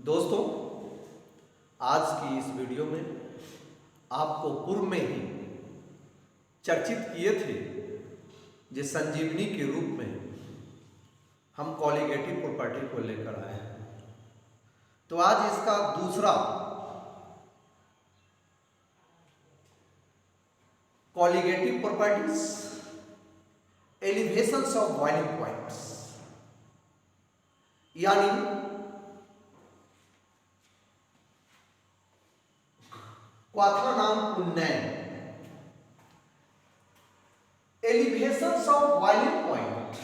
दोस्तों, आज की इस वीडियो में आपको पूर्व में ही चर्चित किए थे जिस संजीवनी के रूप में हम कॉलिगेटिव प्रॉपर्टी को लेकर आए हैं। तो आज इसका दूसरा colligative properties, elevations of boiling points, यानी क्वाथानांक उन्नयन, एलिवेशंस ऑफ बॉइलिंग पॉइंट,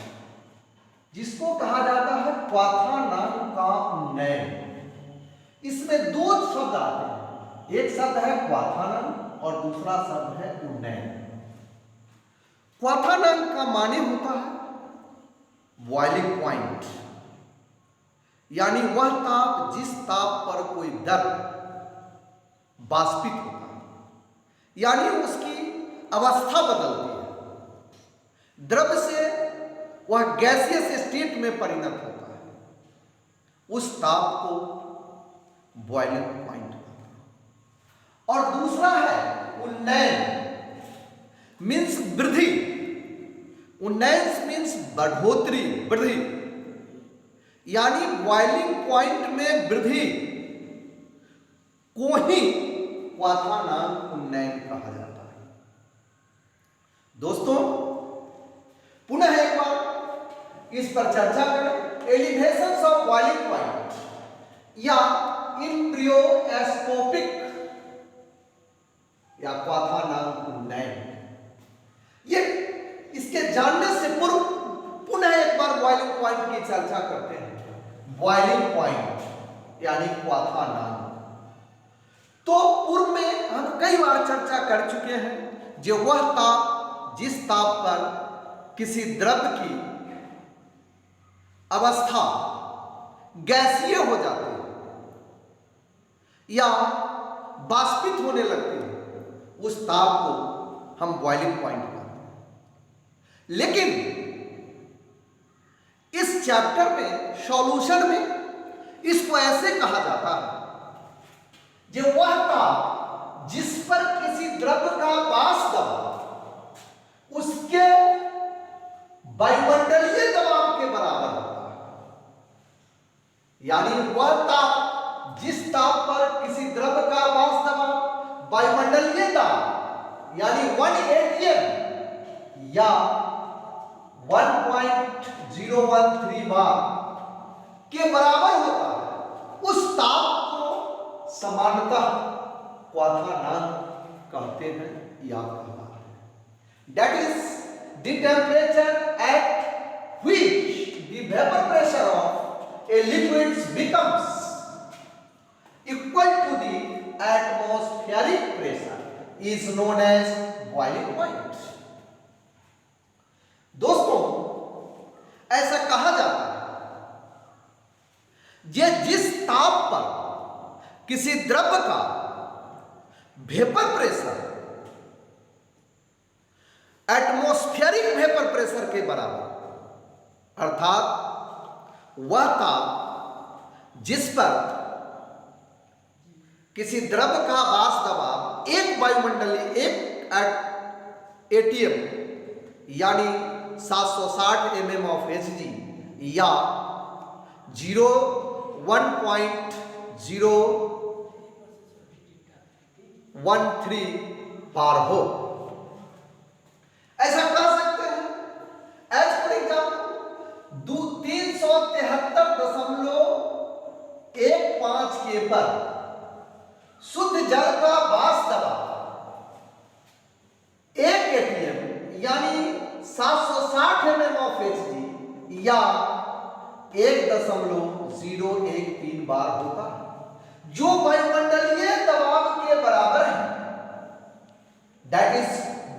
जिसको कहा जाता है क्वाथानांक का उन्नयन। इसमें दो शब्द आते हैं, एक शब्द है क्वाथानांक और दूसरा शब्द है उन्नयन। क्वाथानांक का माने होता है बॉइलिंग पॉइंट, यानी वह ताप जिस ताप पर कोई द्रव वाष्पित होता है, यानी उसकी अवस्था बदलती है, द्रव से वह गैसियस स्टेट में परिणत होता है, उस ताप को बॉइलिंग पॉइंट कहते हैं। और दूसरा है उन्नयन, मीन्स वृद्धि। उन्नयन मीन्स बढ़ोतरी, वृद्धि, यानी बॉइलिंग पॉइंट में वृद्धि को ही क्वाथानांक उन्नयन कहा जाता है। दोस्तों, पुनः एक बार इस पर चर्चा करें। एलिवेशंस ऑफ बॉइलिंग पॉइंट या एम्ब्रियोस्कोपिक या क्वाथानांक उन्नयन, ये इसके जानने से पूर्व पुनः एक बार बॉइलिंग पॉइंट की चर्चा करते हैं। बॉइलिंग पॉइंट यानी क्वाथानांक, तो पूर्व में हम कई बार चर्चा कर चुके हैं जो वह ताप जिस ताप पर किसी द्रव की अवस्था गैसीय हो जाती है या वाष्पित होने लगती है, उस ताप को हम बॉइलिंग पॉइंट कहते हैं। लेकिन इस चैप्टर में, सॉल्यूशन में, इसको ऐसे कहा जाता है जो वह ताप जिस पर किसी द्रव का वाष्प दबाव उसके वायुमंडलीय दबाव के बराबर होता है, यानी वह ताप जिस ताप पर किसी द्रव का वाष्प दबाव वायुमंडलीय दाब यानी 1 atm या 1.013 बार के बराबर होता है, उस ताप सामान्यतः क्वाथानांक कहते हैं या कहता है। That is the temperature at which the vapor pressure of a liquid becomes equal to the atmospheric pressure is known as boiling point। दोस्तों, ऐसा कहा जाता है जिस ताप पर किसी द्रव का vapour pressure atmospheric vapour pressure के बराबर, अर्थात वह ताप जिस पर किसी द्रव का वाष्प दबाव एक वायुमंडलीय 1 atm यानी 760 mm of Hg या 0.013 बार हो, ऐसा कह सकते हैं। एज फॉर एग्जाम्पल 373.15 के पर शुद्ध जल का वाष्प दबाव 1 atm यानी 760 mm of Hg या 1.013 बार होता है, जो वायुमंडलीय दबाव के बराबर है। That is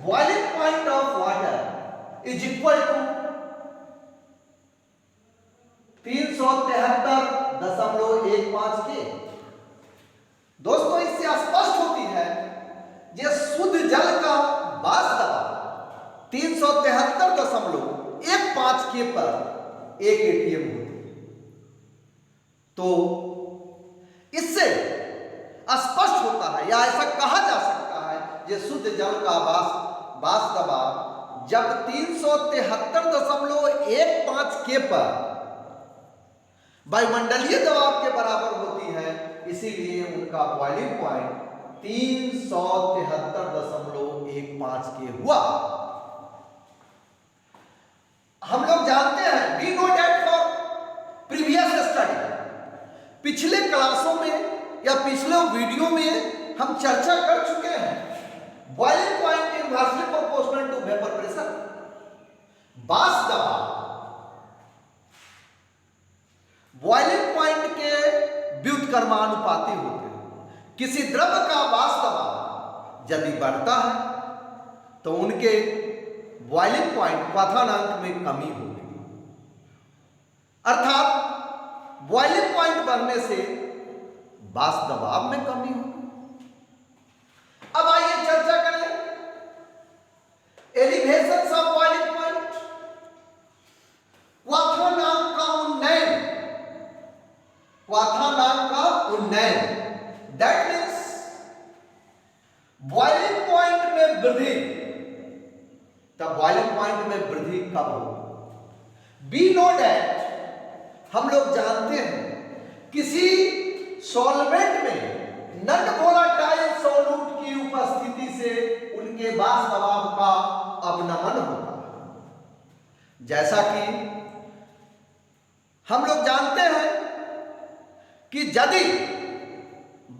boiling point of water is equal to 373.15 K. दोस्तों, इससे स्पष्ट होती है जो शुद्ध जल का वाष्प दबाव 373.15 के पर 1 atm होती है, तो स्पष्ट होता है या ऐसा कहा जा सकता है कि शुद्ध जल का वाष्प दबाव जब 373.15 के पर वायुमंडलीय दबाव के बराबर होती है, इसीलिए उनका बॉइलिंग पॉइंट 373.15 के हुआ। हम लोग जानते हैं, we know that for previous study, पिछले क्लासों में या पिछले वीडियो में हम चर्चा कर चुके हैं, boiling point inversely proportional to vapour pressure. वाष्प दबाव बॉइलिंग पॉइंट के व्युत्क्रमानुपाती होते हैं। किसी द्रव का वाष्प दबाव यदि बढ़ता है तो उनके बॉइलिंग पॉइंट क्वथनांक में कमी होगी, अर्थात बॉइलिंग पॉइंट बढ़ने से वाष्प दबाव में कमी होगी। अब आइए चर्चा करें एलिवेशन ऑफ बॉइलिंग पॉइंट, क्वथनांक का उन्नयन, दैट मीन्स बॉइलिंग पॉइंट में वृद्धि। तब बॉइलिंग पॉइंट में वृद्धि कब होगी? वी नो दैट, हम लोग जानते हैं, किसी सॉल्वेंट में नॉन वोलेटाइल सॉल्यूट की उपस्थिति से उनके वाष्प दबाव का अवनमन होता है। जैसा कि हम लोग जानते हैं कि यदि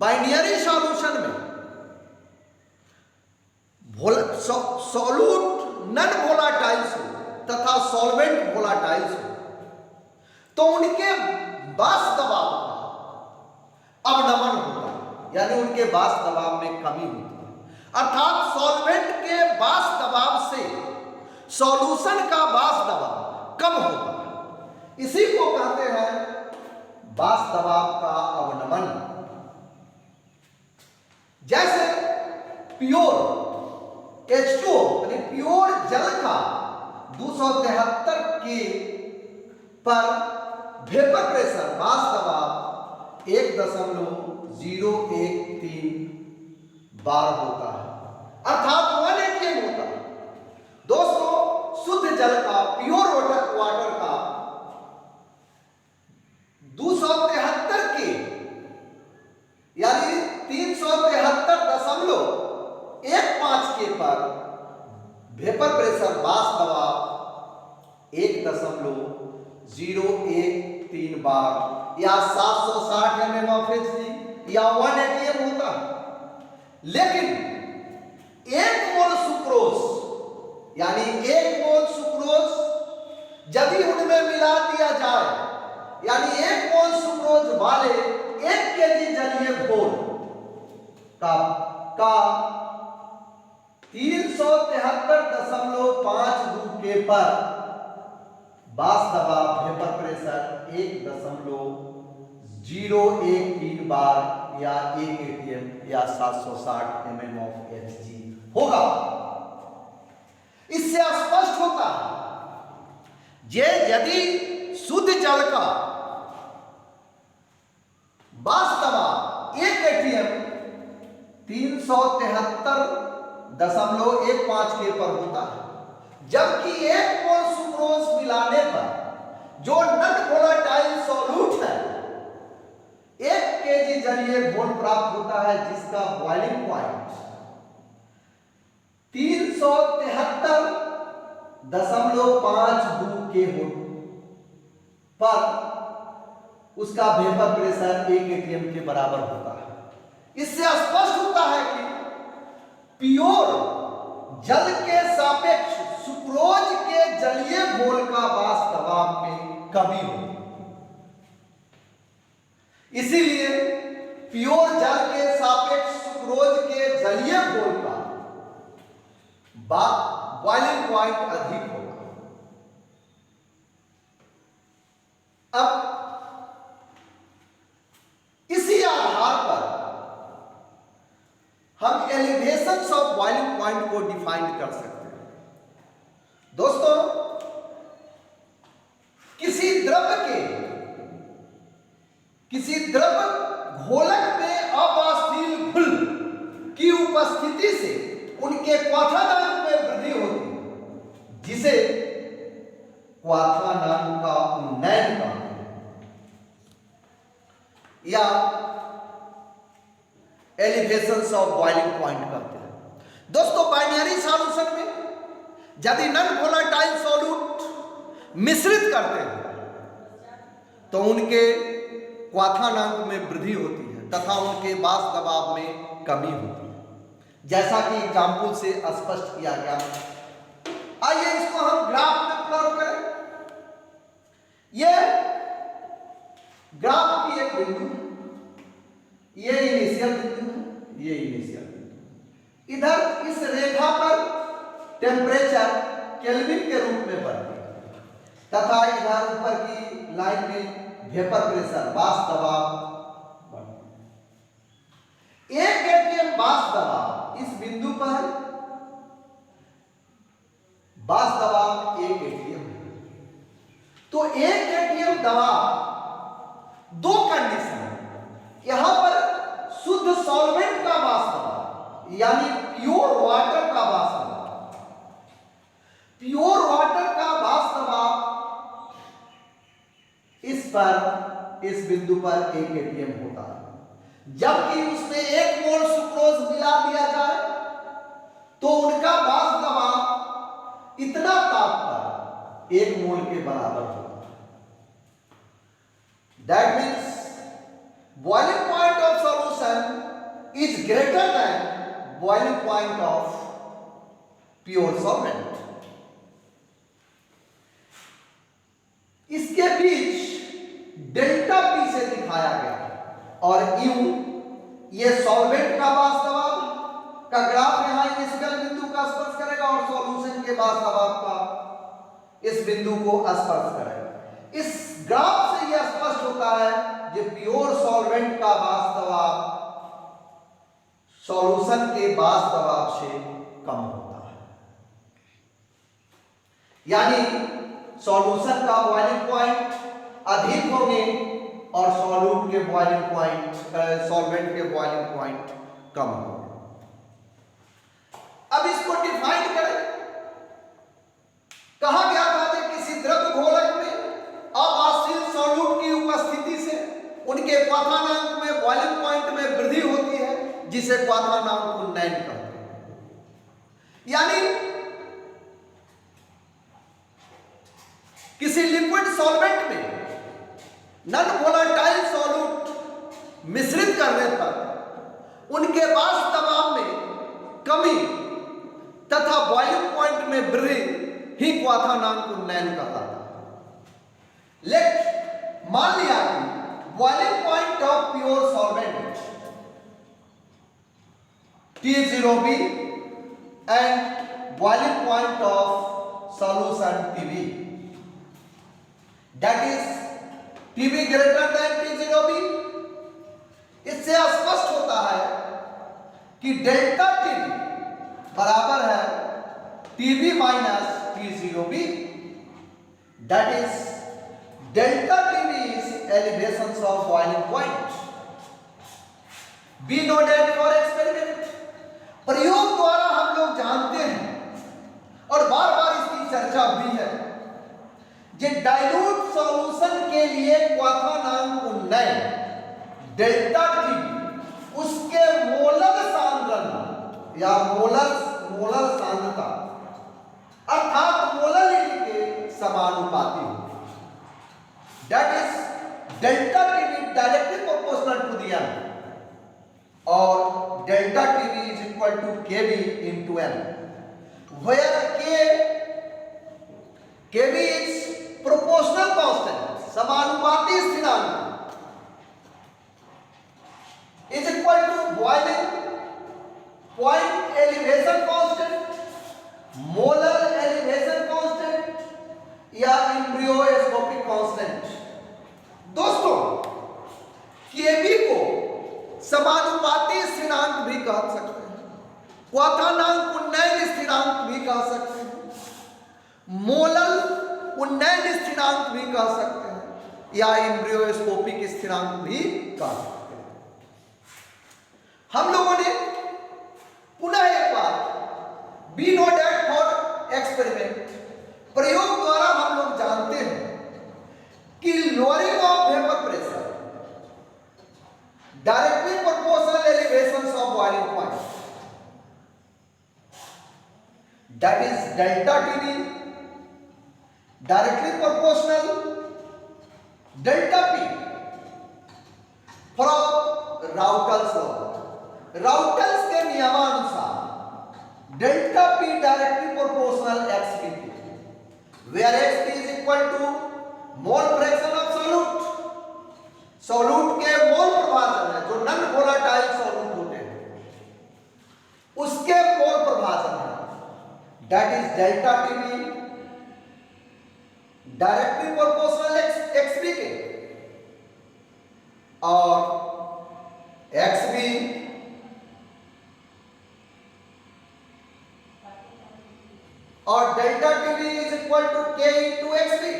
बाइनरी सॉल्यूशन में सॉल्यूट नॉन वोलेटाइल्स हो तथा सॉल्वेंट वोलेटाइल्स हो तो उनके वाष्प दबाव का अवनमन होता है, यानी उनके वाष्प दबाव में कमी होती है। अर्थात सॉल्वेंट के वाष्प दबाव से सॉल्यूशन का वाष्प दबाव कम होता है, इसी को कहते हैं वाष्प दबाव का अवनमन। जैसे प्योर H2O यानी प्योर जल का 273 के पर वेपर प्रेशर वाष्प दबाव 1.013 बार होता है, अर्थात 1 atm होता है। दोस्तों, शुद्ध जल का प्योर वाटर का 273 के यानी 373.15 के पर वेपर प्रेशर वाष्प दबाव 1.013 बार या 760 mm of Hg या 1 atm होता है। लेकिन 1 मोल सुक्रोज यानी 1 मोल सुक्रोज यदि उनमें मिला दिया जाए, यानी 1 मोल सुक्रोज वाले 1 केजी जलीय घोल का 373.52 के पर वाष्प दबाव वेपर प्रेशर 1.013 बार या 1 atm या 760 mm of Hg होगा। इससे स्पष्ट होता है यदि शुद्ध जल का वाष्प दबाव 1 atm 373.15 के पर होता है, जबकि 1 मोल सुक्रोज मिलाने पर जो नॉन वोलेटाइल सॉल्यूट है 1 केजी जलीय घोल प्राप्त होता है, जिसका बॉइलिंग पॉइंट 373.52 के पर उसका वेपर प्रेशर 1 atm के बराबर होता है। इससे स्पष्ट होता है कि प्योर जल के सापेक्ष सुक्रोज के जलीय घोल का वाष्प दबाव में कमी होती है। इसीलिए प्योर जल के सापेक्ष सुक्रोज के जलीय घोल का बॉइलिंग पॉइंट अधिक होगा। अब इसी आधार पर हम एलिवेशंस ऑफ बॉइलिंग पॉइंट को डिफाइन कर सकते हैं। दोस्तों, किसी द्रव घोलक में अवाष्पशील उनके क्वाथानांक में वृद्धि होती है, जिसे क्वाथानांक का उन्नयन कहते हैं या एलिवेशंस ऑफ बॉइलिंग पॉइंट कहते हैं। दोस्तों, बाइनरी सॉल्यूशन में यदि नॉन वोलेटाइल सॉल्यूट मिश्रित करते हैं तो उनके क्वाथानांक में वृद्धि होती है तथा उनके बास दबाव में कमी होती है, जैसा कि एग्जाम्पल से स्पष्ट किया गया। आइए इसको हम ग्राफ में प्लॉट करें। यह ग्राफ की एक बिंदु है, ये इनिशियल बिंदु है, ये इनिशियल बिंदु। इधर इस रेखा पर टेम्परेचर केल्विन के रूप में बढ़ती है तथा इधर ऊपर की लाइन में वेपर प्रेशर वाष्प दबाव बढ़ता है। 1 atm वाष्प दबाव इस बिंदु पर वाष्प दबाव 1 atm है। तो 1 atm दबाव दो कंडीशन है। यहां पर शुद्ध सॉल्वेंट का वाष्प दबाव यानी प्योर वाटर का वाष्प दबाव, प्योर वाटर का वाष्प दबाव इस पर इस बिंदु पर 1 atm होता है। जबकि उसमें 1 मोल सुक्रोज मिला दिया जाए तो उनका वाष्प दबाव इतना ताप पर 1 मोल के बराबर होता है। That means boiling point of solution is greater than boiling point of pure solvent. इसके बीच डेल्टा पी से दिखाया गया और यू ये सॉल्वेंट का वाष्प दबाव का ग्राफ यहां इनिशियल बिंदु का स्पर्श करेगा और सॉल्यूशन के वाष्प दबाव का इस बिंदु को स्पर्श करेगा। इस ग्राफ से यह स्पष्ट होता है कि प्योर सॉल्वेंट का वाष्प दबाव सॉल्यूशन के वाष्प दबाव से कम होता है, यानी सॉल्यूशन का बॉइलिंग पॉइंट अधिक होंगे और सॉल्यूट के बॉइलिंग पॉइंट सॉल्वेंट के बॉइलिंग पॉइंट कम होंगे। अब इसको डिफाइन करें। कहा गया था कि किसी द्रव घोलक में अवाष्पशील सॉल्यूट की उपस्थिति से उनके क्वाथानांक में बॉइलिंग पॉइंट में वृद्धि होती है, जिसे क्वाथानांक उन्नयन कहते हैं। यानी किसी लिक्विड सॉल्वेंट में नॉन वोलेटाइल सॉल्यूट मिश्रित करने पर उनके वाष्प दबाव में कमी तथा बॉइलिंग पॉइंट में वृद्धि ही क्वाथानांक उन्नयन कहलाता है। लेट मान लिया कि boiling point of pure solvent T0B and boiling point of solution TB, that is TB greater than T0B। इससे स्पष्ट होता है कि डेल्टा TB बराबर है TB minus T0B, that is delta TB is elevations of boiling point। Be noted for experiment। प्रयोग द्वारा हम लोग जानते हैं और बार बार इसकी चर्चा हुई है कि डाइल्यूट सॉल्यूशन के लिए क्वाथानांक उन्नयन डेल्टा टी उसके मोलर सांद्रण या मोलर सांद्रता अर्थात मोलरिटी के समानुपाती हो। That is delta T directly proportional to the N और delta T is equal to K B into N, where K B is proportional constant समानुपाती स्थिरांक is equal to boiling point elevation constant, molar elevation constant या embryoscopic constant। दोस्तों, Kb को समानुपाती स्थिरांक भी कह सकते हैं, क्वाथानांक उन्नयन स्थिरांक भी कह सकते हैं, मोलर उन्नयन स्थिरांक भी कह सकते हैं या एम्ब्रियोस्कोपिक स्थिरांक भी कह सकते हैं। हम लोगों ने पुनः एक बार directly proportional elevations of boiling point, that is delta TB, directly proportional delta P from Raoult's law. Raoult's के नियमानुसार delta P directly proportional x P के, where x P is equal to mole fraction of solute. Solute के mole प्रभाजन है, जो non volatile solute होते हैं उसके मोल प्रभाजन है, that is delta TB directly proportional X B के, और एक्स बी और delta TB is equal to K into X B,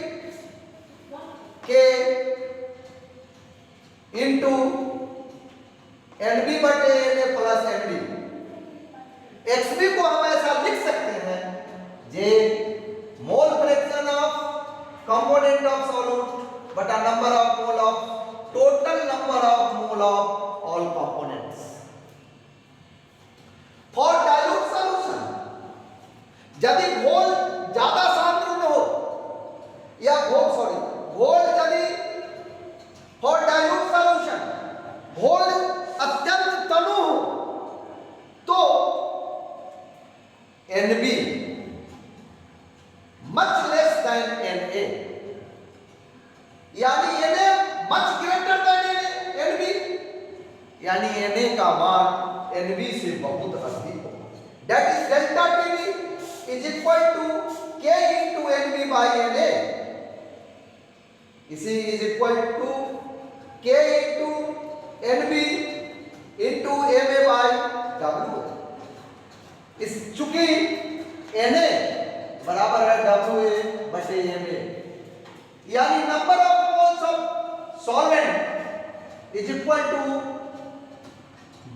K into N B बटे N A plus N B. X B को हम ऐसा लिख सकते हैं, जे mole fraction of component of solute बटा number of mole of total number of mole of all components. For dilute solution, यदि घोल ज्यादा सांद्र हो या घोल यदि फॉर डाइल्यूट सॉल्यूशन घोल अत्यंत तनु हो तो NB much less than Na, यानी Na much greater than NB, यानी Na का मान NB से बहुत अधिक हो। That is delta TB is equal to K into NB by Na, इसी is equal to K into NB into Ma by W। इस चूंकि Na बराबर है WA बटे Ma, यानी number of moles of solvent is equal to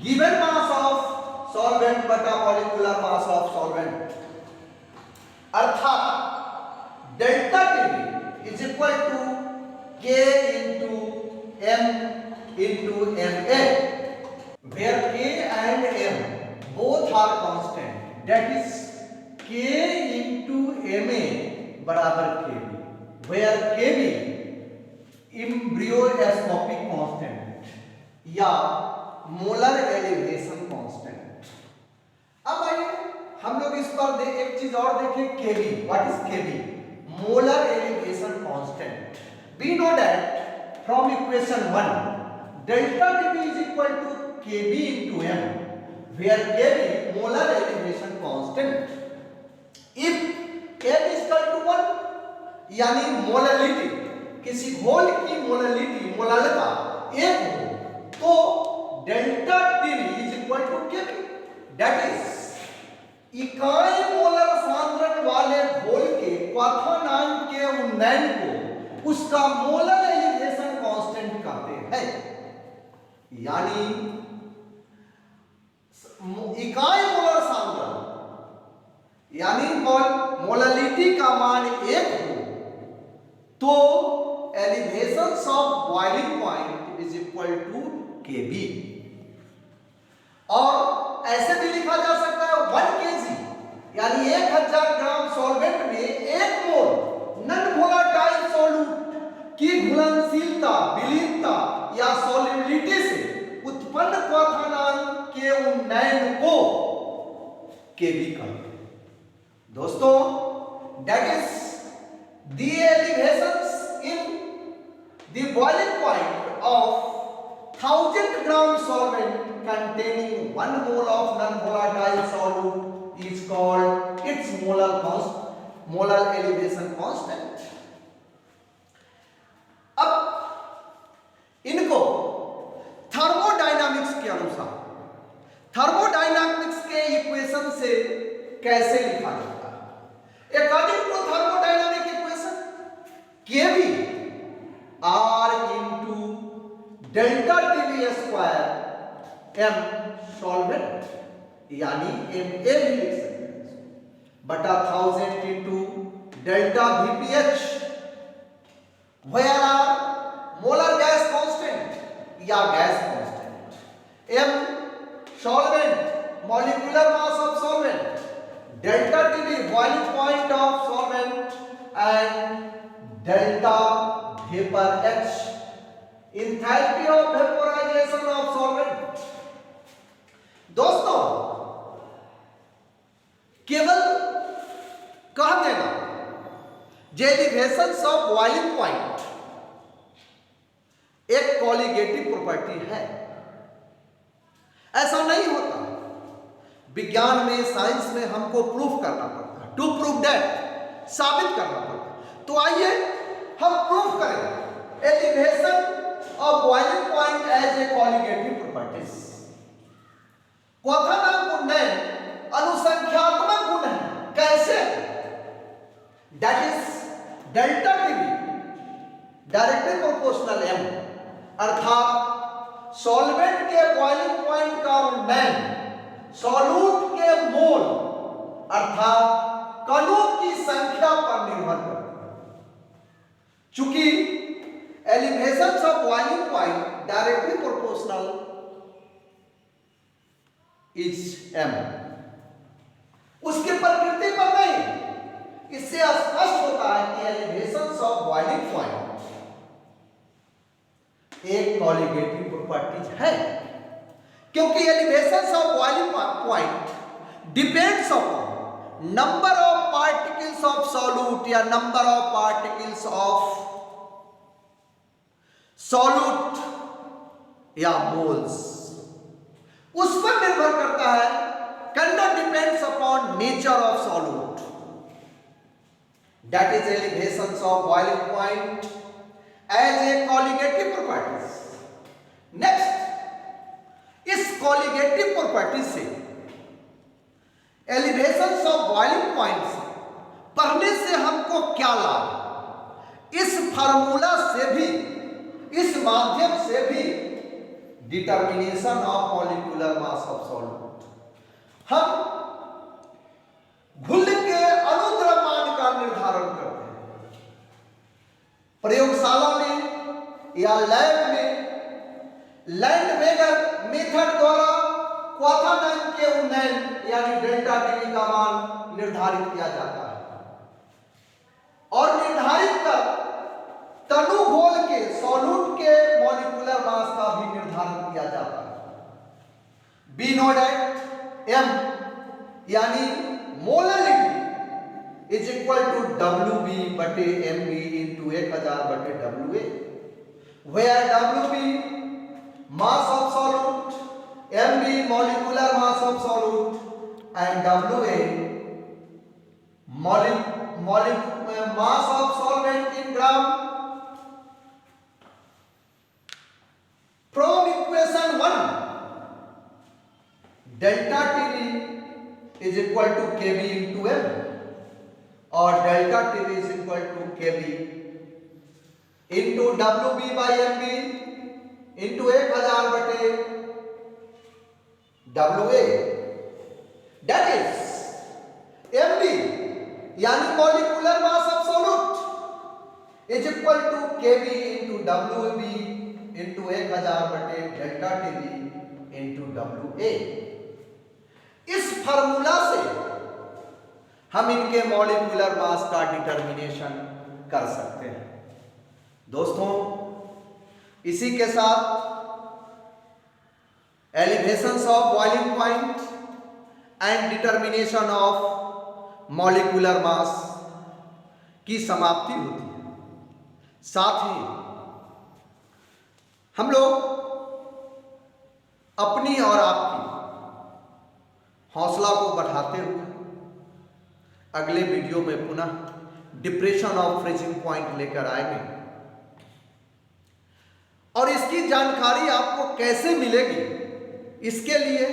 given mass of solvent बटा molecular mass of solvent, अर्थात delta TB is equal to K into M into Ma, where K and M both are constant, that is K into Ma बराबर Kb, where Kb एम्ब्रियोस्कोपिक constant या molar elevation constant. अब आइए हम लोग इस पर एक चीज और देखें, Kb, what is Kb? Molar elevation constant. We know that from equation 1 delta Tb is equal to Kb into M, where Kb molar elevation constant। If Kb is equal to 1, यानी मोलालिटी, किसी घोल की molality मोलालिता एक हो तो delta Tb is equal to Kb, that is इकाई molar सांद्रण वाले घोल के क्वाथनांक के उन्नयन को उसका मोलर एलिवेशन कांस्टेंट कहते हैं। यानी इकाई मोलर सांद्रण यानी मोलालिटी का मान एक हो तो elevations of boiling point is equal to Kb, और ऐसे भी लिखा जा सकता है 1 kg, यानी 1000 ग्राम सॉल्वेंट में 1 मोल नॉन वोलेटाइल सॉल्यूट की घुलनशीलता, विलीनता या सॉल्युबिलिटी से उत्पन्न क्वाथनांक के उन्नयन को Kb कहते हैं। दोस्तों, that is the elevations in the boiling point of 1000 gram solvent containing 1 mole of non-volatile solute is called its molar elevation constant। अब इनको थर्मोडायनामिक्स के अनुसार थर्मोडायनामिक्स के इक्वेशन से कैसे लिखा जाता है? According to thermodynamic equation, Kb R into delta Tb square M solvent, यानी Ma भी लिख सकते हैं, बटा 1000 into delta Vph, where are molar gas constant या gas constant, m solvent, molecular mass of solvent, delta Tb boiling point of solvent, and delta vapor H enthalpy of vaporization of solvent। दोस्तों केवल कह देना derivations of boiling point एक colligative property है, ऐसा नहीं होता। विज्ञान में, साइंस में हमको प्रूफ करना पड़ता है, टू प्रूव दैट, साबित करना पड़ता है। तो आइए हम प्रूफ करें elevation of boiling point as a colligative properties. क्वथनांक उन्नयन अनुसंख्यात्मक गुण है। कैसे? That is delta TV directly proportional M, अर्थात सॉल्वेंट के बॉइलिंग पॉइंट का उन्नयन सॉल्यूट के मोल अर्थात कणों की संख्या पर निर्भर करता है। चूंकि elevation of boiling point directly proportional is M, उसकी प्रकृति पर नहीं। इससे स्पष्ट होता है कि एलिवेशन ऑफ बॉइलिंग पॉइंट एक कॉलिगेटिव प्रॉपर्टी है, क्योंकि elevation of boiling point depends upon number of particles of solute या number of particles of solute या मोल्स, उस पर निर्भर करता है। Conduct depends upon nature of solute, that is elevation of boiling point as a colligative properties. Next, इस colligative property से elevation of boiling point पढ़ने से हमको क्या लाभ? इस फार्मूला से भी, इस माध्यम से भी determination of molecular mass of solvent, हम घुल के अनुद्रव्यमान का निर्धारण करते हैं। प्रयोगशाला में या लैब में लैंडवेगर मेथड द्वारा क्वथनांक के उन्नयन यानी डेल्टा टीवी का मान निर्धारित किया जाता है और निर्धारित कर तनु घोल के सॉल्यूट के मॉलिक्यूलर मास का भी निर्धारण किया जाता है। बी नोट एट एम यानी molarity is equal to WB बटे MB इंटू 1000 बटे WA, where WB mass of solute, MB molecular mass of solute and WA mass of solvent in gram। From equation 1 delta TB is equal to KB into M और delta TV is equal to KB into WB by MB into 1000 बटे WA, that is MB यानी molecular mass of solute is equal to KB into WB into 1000 बटे delta TV into WA। इस formula से हम इनके molecular mass का determination कर सकते हैं। दोस्तों, इसी के साथ elevations of boiling point and determination of molecular mass की समाप्ति होती है। साथ ही हम लोग अपनी और आपकी हौसला को बढ़ाते हुए अगले वीडियो में पुनः डिप्रेशन ऑफ फ्रीजिंग पॉइंट लेकर आएंगे और इसकी जानकारी आपको कैसे मिलेगी, इसके लिए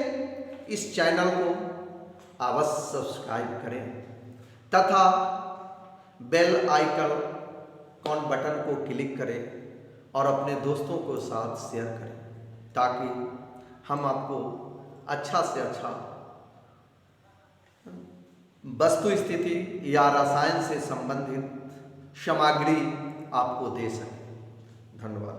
इस चैनल को अवश्य सब्सक्राइब करें तथा बेल आइकन बटन को क्लिक करें और अपने दोस्तों को साथ शेयर करें ताकि हम आपको अच्छा से अच्छा वस्तु स्थिति या रसायन से संबंधित सामग्री आपको दे सकें। धन्यवाद।